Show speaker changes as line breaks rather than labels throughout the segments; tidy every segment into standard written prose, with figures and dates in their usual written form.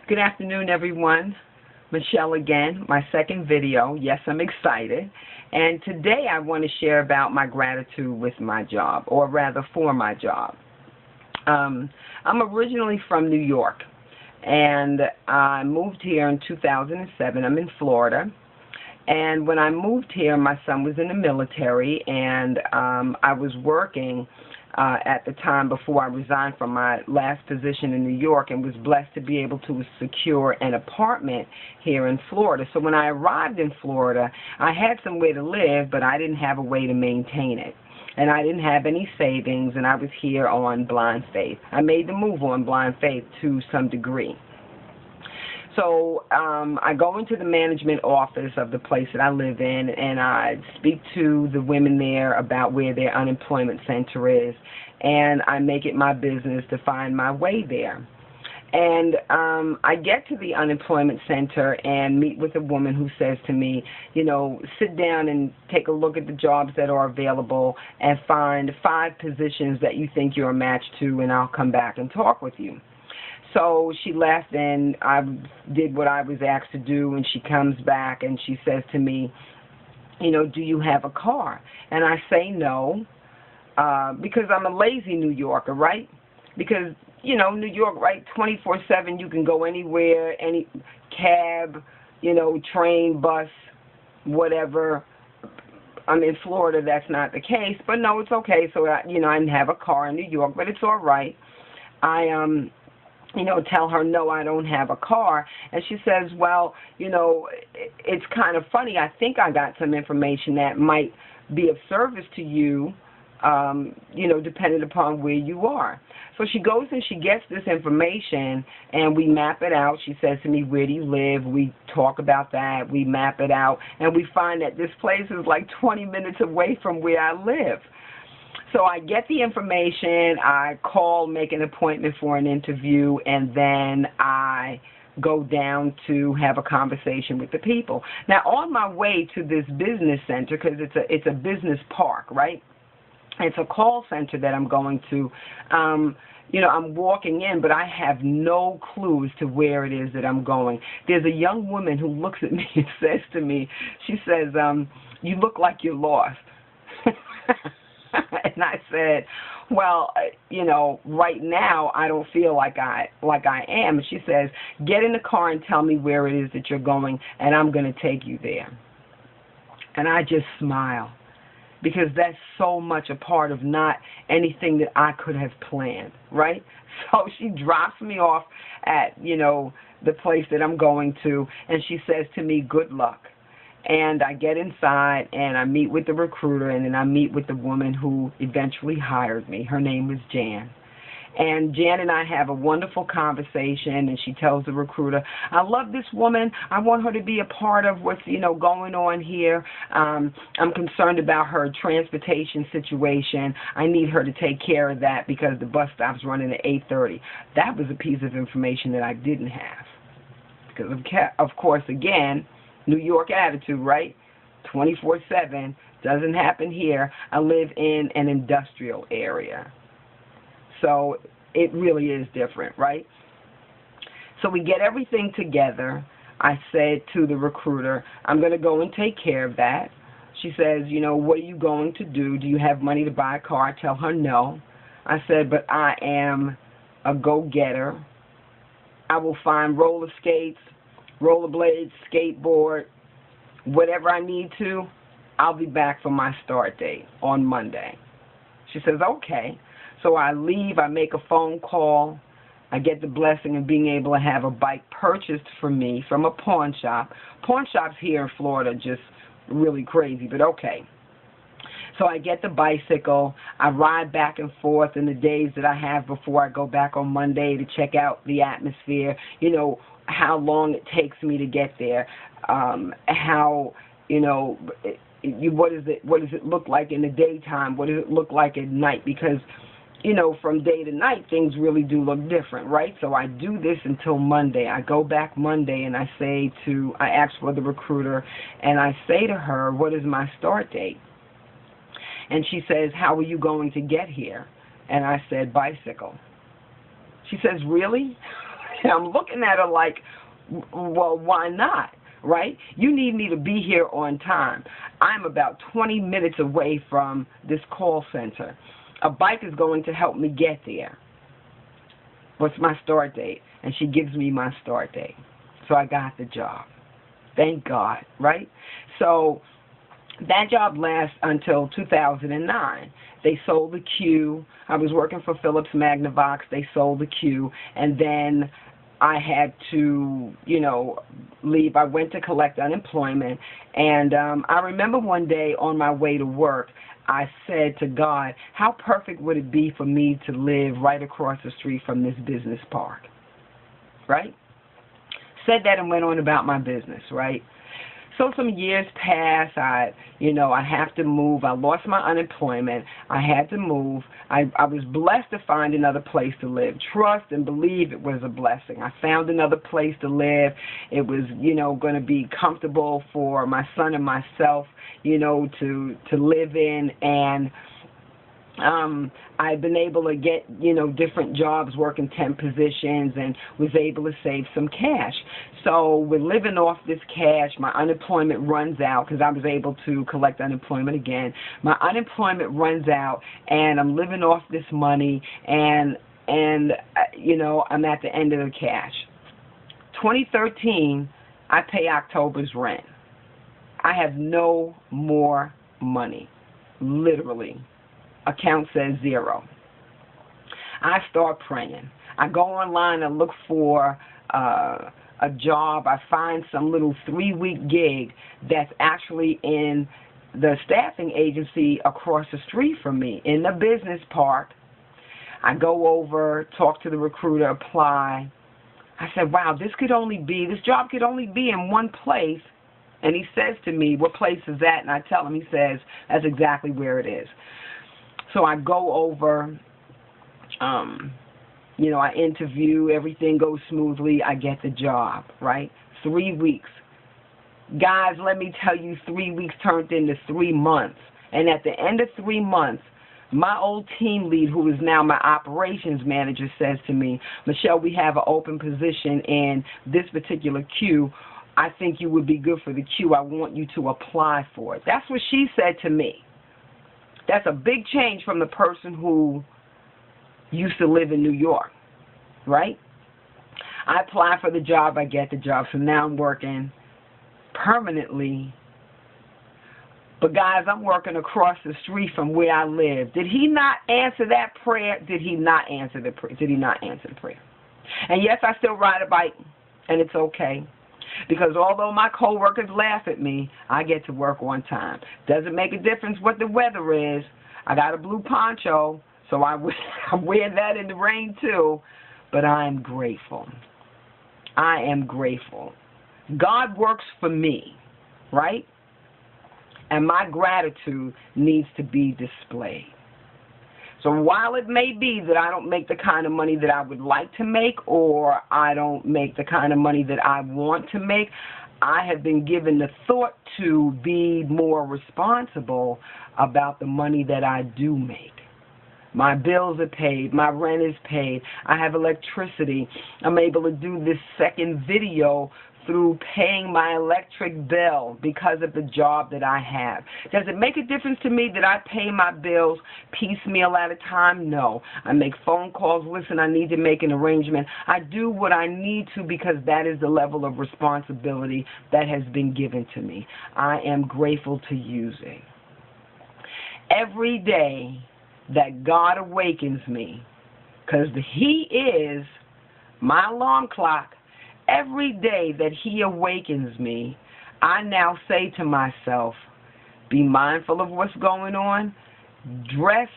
Good afternoon, everyone. Michelle again, my second video. Yes, I'm excited. And today I want to share about my gratitude with my job, or rather for my job. I'm originally from New York, and I moved here in 2007. I'm in Florida. And when I moved here, my son was in the military, and I was working at the time before I resigned from my last position in New York, and was blessed to be able to secure an apartment here in Florida. So when I arrived in Florida, I had somewhere to live, but I didn't have a way to maintain it. And I didn't have any savings, and I was here on blind faith. I made the move on blind faith to some degree. So I go into the management office of the place that I live in, and I speak to the women there about where their unemployment center is, and I make it my business to find my way there. And I get to the unemployment center and meet with a woman who says to me, you know, sit down and take a look at the jobs that are available and find 5 positions that you think you're a match to, and I'll come back and talk with you. So she left, and I did what I was asked to do, and she comes back and she says to me, you know, do you have a car? And I say no, because I'm a lazy New Yorker, right? Because, you know, New York, right, 24/7, you can go anywhere, any cab, you know, train, bus, whatever. I'm in Florida, that's not the case, but no, it's okay. So, you know, I didn't have a car in New York, but it's all right. You know, tell her, no, I don't have a car. And she says, well, you know, it's kind of funny. I think I got some information that might be of service to you, you know, depending upon where you are. So she goes and she gets this information, and we map it out. She says to me, where do you live? We talk about that. We map it out, and we find that this place is like 20 minutes away from where I live. So I get the information, I call, make an appointment for an interview, and then I go down to have a conversation with the people. Now, on my way to this business center, because it's a business park, right? It's a call center that I'm going to. You know, I'm walking in, but I have no clue as to where it is that I'm going. There's a young woman who looks at me and says to me, she says, you look like you're lost. And I said, well, you know, right now I don't feel like I am. And she says, get in the car and tell me where it is that you're going, and I'm going to take you there. And I just smile, because that's so much a part of not anything that I could have planned, right? So she drops me off at, you know, the place that I'm going to, and she says to me, good luck. And I get inside, and I meet with the recruiter, and then I meet with the woman who eventually hired me. Her name was Jan. And Jan and I have a wonderful conversation, and she tells the recruiter, I love this woman. I want her to be a part of what's, you know, going on here. I'm concerned about her transportation situation. I need her to take care of that because the bus stop's running at 8:30. That was a piece of information that I didn't have. Because, of course, again, New York attitude, right? 24/7, doesn't happen here. I live in an industrial area. So it really is different, right? So we get everything together. I said to the recruiter, I'm going to go and take care of that. She says, you know, what are you going to do? Do you have money to buy a car? I tell her no. I said, but I am a go-getter. I will find roller skates, rollerblades, skateboard, whatever I need to. I'll be back for my start date on Monday. She says, okay. So I leave, I make a phone call, I get the blessing of being able to have a bike purchased for me from a pawn shop. Pawn shops here in Florida are just really crazy, but okay. So I get the bicycle, I ride back and forth in the days that I have before I go back on Monday to check out the atmosphere, you know, how long it takes me to get there, how, you know, what does it look like in the daytime, what does it look like at night, because, you know, from day to night, things really do look different, right? So I do this until Monday. I go back Monday, and I ask for the recruiter, and I say to her, what is my start date? And she says, how are you going to get here? And I said, bicycle. She says, really? And I'm looking at her like, well, why not? Right? You need me to be here on time. I'm about 20 minutes away from this call center. A bike is going to help me get there. What's my start date? And she gives me my start date. So I got the job. Thank God, right? So that job lasts until 2009. They sold the Q. I was working for Philips Magnavox. They sold the Q. And then I had to, leave. I went to collect unemployment. And I remember one day on my way to work, I said to God, how perfect would it be for me to live right across the street from this business park, right? Said that and went on about my business, right? So some years pass. I have to move. I lost my unemployment. I had to move. I was blessed to find another place to live. Trust and believe it was a blessing. I found another place to live. It was, going to be comfortable for my son and myself, to live in. And I've been able to get, different jobs, working temp positions, and was able to save some cash. So we're living off this cash. My unemployment runs out because I was able to collect unemployment again. My unemployment runs out, and I'm living off this money, and I'm at the end of the cash. 2013, I pay October's rent. I have no more money, literally. Account says zero. I start praying. I go online and look for a job. I find some little 3-week gig that's actually in the staffing agency across the street from me in the business park. I go over, talk to the recruiter, apply. I said, wow, this job could only be in one place. And he says to me, what place is that? And I tell him, he says, that's exactly where it is. So I go over, I interview, everything goes smoothly, I get the job, right? 3 weeks. Guys, let me tell you, 3 weeks turned into 3 months. And at the end of 3 months, my old team lead, who is now my operations manager, says to me, Michelle, we have an open position in this particular queue. I think you would be good for the queue. I want you to apply for it. That's what she said to me. That's a big change from the person who used to live in New York, right? I apply for the job, I get the job, so now I'm working permanently. But guys, I'm working across the street from where I live. Did he not answer that prayer? Did he not answer the prayer? Did he not answer the prayer? And yes, I still ride a bike, and it's okay. Because although my coworkers laugh at me, I get to work on time. Doesn't make a difference what the weather is. I got a blue poncho, so I wear that in the rain too. But I am grateful. I am grateful. God works for me, right? And my gratitude needs to be displayed. So while it may be that I don't make the kind of money that I would like to make, or I don't make the kind of money that I want to make, I have been given the thought to be more responsible about the money that I do make. My bills are paid. My rent is paid. I have electricity. I'm able to do this second video through paying my electric bill because of the job that I have. Does it make a difference to me that I pay my bills piecemeal at a time? No. I make phone calls. Listen, I need to make an arrangement. I do what I need to because that is the level of responsibility that has been given to me. I am grateful to use it. Every day that God awakens me, because He is my alarm clock, every day that He awakens me, I now say to myself, be mindful of what's going on. Dress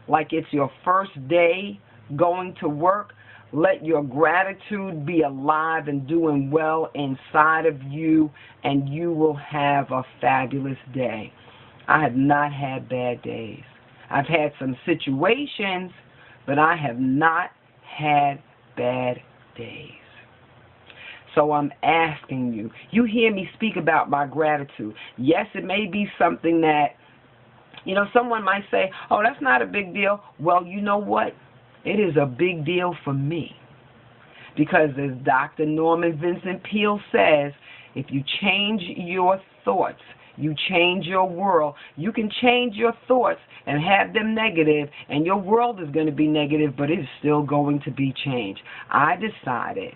like it's your first day going to work. Let your gratitude be alive and doing well inside of you, and you will have a fabulous day. I have not had bad days. I've had some situations, but I have not had bad days. So I'm asking you, you hear me speak about my gratitude. Yes, it may be something that, someone might say, oh, that's not a big deal. Well, you know what? It is a big deal for me. Because as Dr. Norman Vincent Peale says, if you change your thoughts, you change your world. You can change your thoughts and have them negative, and your world is going to be negative, but it's still going to be changed. I decided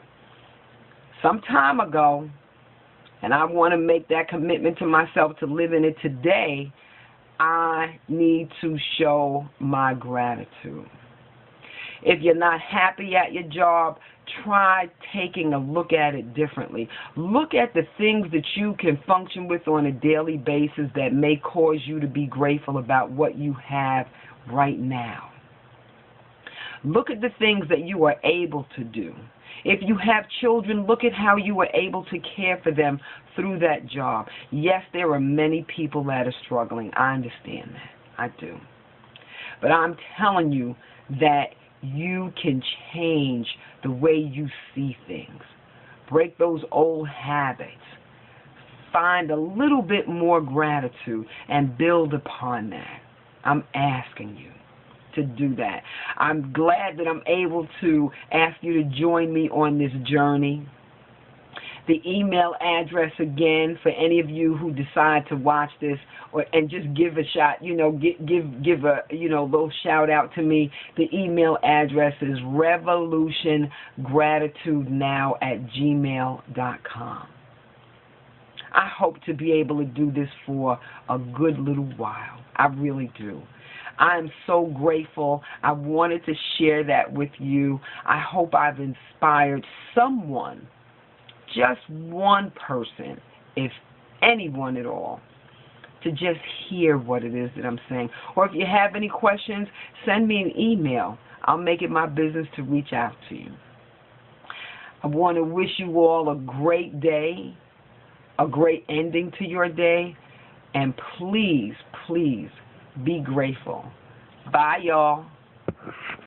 some time ago, and I want to make that commitment to myself to live in it today, I need to show my gratitude. If you're not happy at your job, try taking a look at it differently. Look at the things that you can function with on a daily basis that may cause you to be grateful about what you have right now. Look at the things that you are able to do. If you have children, look at how you were able to care for them through that job. Yes, there are many people that are struggling. I understand that. I do. But I'm telling you that you can change the way you see things. Break those old habits. Find a little bit more gratitude and build upon that. I'm asking you to do that. I'm glad that I'm able to ask you to join me on this journey. The email address again for any of you who decide to watch this and just give a shot, give a little shout out to me. The email address is revolutiongratitudenow@gmail.com. I hope to be able to do this for a good little while. I really do. I am so grateful. I wanted to share that with you. I hope I've inspired someone, just one person, if anyone at all, to just hear what it is that I'm saying. Or if you have any questions, send me an email. I'll make it my business to reach out to you. I want to wish you all a great day, a great ending to your day, and please, please be grateful. Bye, y'all.